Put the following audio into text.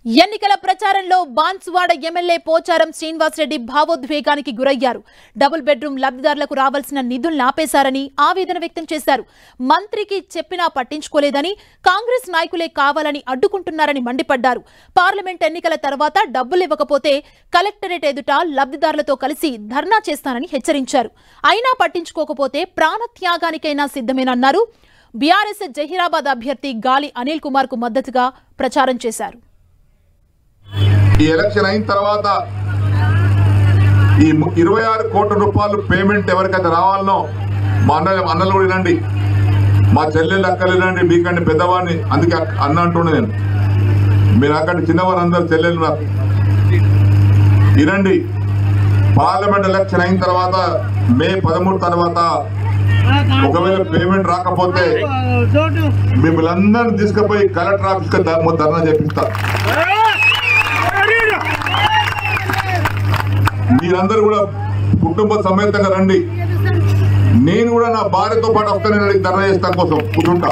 ఎన్నికల ప్రచారంలో బాన్సువాడ ఎమ్మెల్యే పోచారం శ్రీనివాస్ రెడ్డి భావోద్వేగానికి గురయ్యారు. డబుల్ బెడ్రూమ్ లబ్ధిదారులకు రావాల్సిన నిధులు ఆపేశారని ఆవేదన వ్యక్తం చేశారు. మంత్రికి చెప్పినా పట్టించుకోలేదని, కాంగ్రెస్ నాయకులే కావాలని అడ్డుకుంటున్నారని మండిపడ్డారు. పార్లమెంట్ ఎన్నికల తర్వాత డబ్బులు ఇవ్వకపోతే కలెక్టరేట్ ఎదుట లబ్ధిదారులతో కలిసి ధర్నా చేస్తానని హెచ్చరించారు. అయినా పట్టించుకోకపోతే ప్రాణత్యాగానికైనా సిద్ధమేనన్నారు. బీఆర్ఎస్ జహీరాబాద్ అభ్యర్థి గాలి అనిల్ కుమార్ కు మద్దతుగా ప్రచారం చేశారు. ఈ ఎలక్షన్ అయిన తర్వాత ఈ 26 కోట్ల రూపాయలు పేమెంట్ ఎవరికైతే రావాలనో మా అన్నలు కూడా వినండి, మా చెల్లెళ్ళు అక్కలు వినండి, మీకండి పెద్దవాడిని, అందుకే అన్న అంటుండే నేను. మీరు అక్కడ చిన్నవారు అందరు చెల్లెళ్ళు నాకు వినండి. పార్లమెంట్ ఎలక్షన్ అయిన తర్వాత మే 13 తర్వాత ఒకవేళ పేమెంట్ రాకపోతే మిమ్మల్ని అందరిని తీసుకుపోయి కలెక్టర్ ఆఫీస్కి ధర్నా చేపిస్తా. మీరందరూ కూడా కుటుంబ సమేతంగా రండి. నేను కూడా నా భార్యతో పాటు వస్తానని ధర్నా చేస్తాను కోసం కూర్చుంటా.